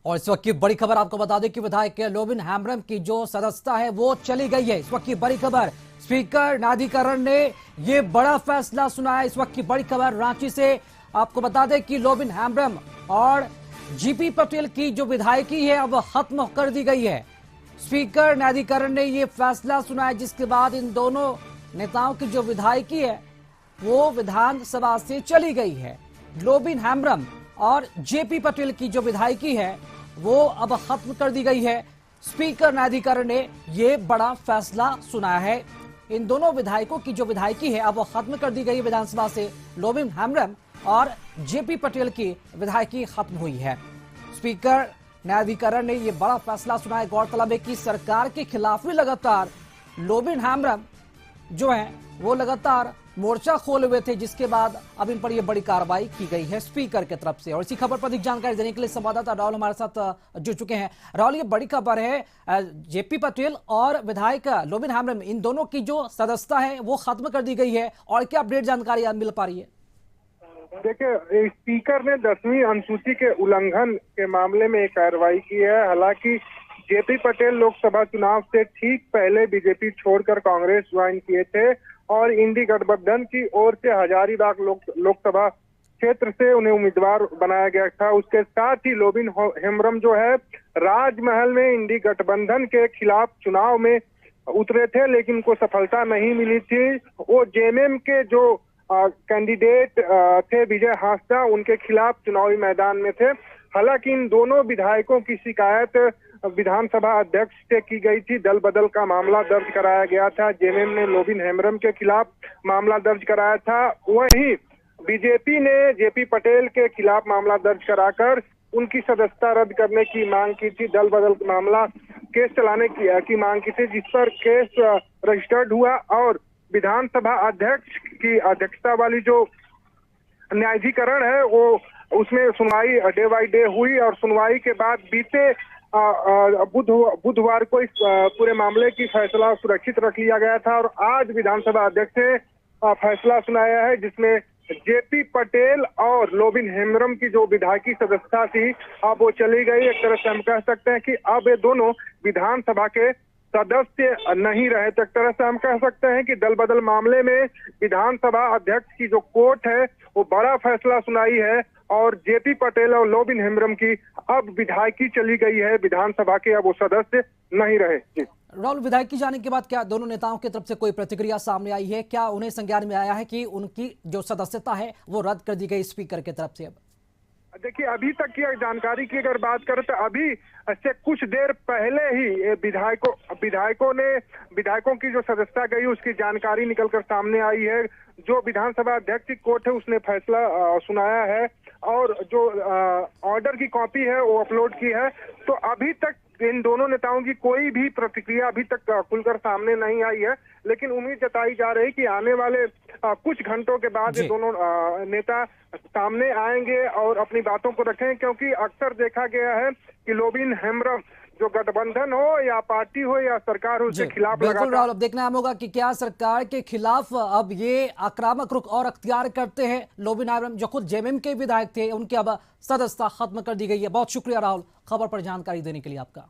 और इस वक्त की बड़ी खबर आपको बता दें कि विधायक लोबिन हेम्ब्रम की जो सदस्यता है वो चली गई है। इस वक्त की बड़ी खबर, स्पीकर न्यायाधिकरण ने ये बड़ा फैसला सुनाया। इस वक्त की बड़ी खबर रांची से आपको बता दें कि लोबिन हेम्ब्रम और जीपी पटेल की जो विधायकी है अब खत्म कर दी गई है। स्पीकर न्यायाधिकरण ने ये फैसला सुनाया, जिसके बाद इन दोनों नेताओं की जो विधायकी है वो विधानसभा से चली गई है। लोबिन हेम्ब्रम और जेपी पटेल की जो विधायकी है वो अब खत्म कर दी गई है। स्पीकर न्यायाधिकरण ने यह बड़ा फैसला सुनाया है। इन दोनों विधायकों की जो विधायकी है अब खत्म कर दी गई है विधानसभा से। लोबिन हेम्ब्रम और जेपी पटेल की विधायकी खत्म हुई है। स्पीकर न्यायाधिकरण ने यह बड़ा फैसला सुनाया। गौरतलब है कि सरकार के खिलाफ भी लगातार लोबिन हेम्ब्रम जो है वो लगातार मोर्चा खोले हुए थे, जिसके बाद अब इन पर यह बड़ी कार्रवाई की गई है स्पीकर की तरफ से। और इसी खबर पर अधिक जानकारी देने के लिए संवाददाता राहुल हमारे साथ जुड़ चुके हैं। राहुल, ये बड़ी खबर है, जेपी पटेल और विधायक लोबिन हेम्ब्रम इन दोनों की जो सदस्यता है वो खत्म कर दी गई है, और क्या अपडेट जानकारी मिल पा रही है? देखिए, स्पीकर ने 10वीं अनुसूची के उल्लंघन के मामले में एक कार्रवाई की है। हालांकि जेपी पटेल लोकसभा चुनाव से ठीक पहले बीजेपी छोड़कर कांग्रेस ज्वाइन किए थे और इंडी गठबंधन की ओर से हजारीबाग लोकसभा क्षेत्र से उन्हें उम्मीदवार बनाया गया था। उसके साथ ही लोबिन हेम्ब्रम जो है राजमहल में इंडी गठबंधन के खिलाफ चुनाव में उतरे थे, लेकिन उनको सफलता नहीं मिली थी। वो जेएमएम के जो कैंडिडेट थे विजय हांसदा, उनके खिलाफ चुनावी मैदान में थे। हालांकि इन दोनों विधायकों की शिकायत विधानसभा अध्यक्ष से की गई थी। दल बदल का मामला दर्ज कराया गया था। जेएमएम ने लोबिन हेम्ब्रम के खिलाफ मामला दर्ज कराया था। वहीं बीजेपी ने जेपी पटेल के खिलाफ मामला दर्ज कराकर उनकी सदस्यता रद्द करने की मांग की थी। दल बदल मामला केस चलाने की मांग की थी, जिस पर केस रजिस्टर्ड हुआ और विधानसभा अध्यक्ष की अध्यक्षता वाली जो न्यायाधिकरण है वो उसमें सुनवाई डे बाई डे हुई और सुनवाई के बाद बीते बुधवार को इस पूरे मामले की फैसला सुरक्षित रख लिया गया था। और आज विधानसभा अध्यक्ष ने फैसला सुनाया है, जिसमें जेपी पटेल और लोबिन हेम्ब्रम की जो विधायकी सदस्यता थी अब वो चली गई। एक तरह से हम कह सकते हैं कि अब ये दोनों विधानसभा के सदस्य नहीं रहे। तो एक तरह से हम कह सकते हैं कि दल बदल मामले में विधानसभा अध्यक्ष की जो कोर्ट है वो बड़ा फैसला सुनाई है और जेपी पटेल और लोबिन हेम्ब्रम की अब विधायकी चली गई है विधानसभा के, अब वो सदस्य नहीं रहे। जी राहुल, विधायकी जाने के बाद क्या दोनों नेताओं की तरफ से कोई प्रतिक्रिया सामने आई है? क्या उन्हें संज्ञान में आया है कि उनकी जो सदस्यता है वो रद्द कर दी गई स्पीकर की तरफ से? अब देखिए, अभी तक की जानकारी की अगर बात करें तो अभी से कुछ देर पहले ही विधायकों की जो सदस्यता गई उसकी जानकारी निकलकर सामने आई है। जो विधानसभा अध्यक्ष की कोर्ट है उसने फैसला सुनाया है और जो ऑर्डर की कॉपी है वो अपलोड की है। तो अभी तक इन दोनों नेताओं की कोई भी प्रतिक्रिया अभी तक खुलकर सामने नहीं आई है, लेकिन उम्मीद जताई जा रही है कि आने वाले कुछ घंटों के बाद ये दोनों नेता सामने आएंगे और अपनी बातों को रखें, क्योंकि अक्सर देखा गया है कि लोबिन हेम्ब्रम जो गठबंधन हो या पार्टी हो या सरकार हो उसके खिलाफ बिल्कुल राहुल, अब देखना होगा कि क्या सरकार के खिलाफ अब ये आक्रामक रुख और अख्तियार करते हैं। लोबिन हेम्ब्रम जो खुद जेएमएम के विधायक थे, उनकी अब सदस्यता खत्म कर दी गई है। बहुत शुक्रिया राहुल, खबर पर जानकारी देने के लिए आपका।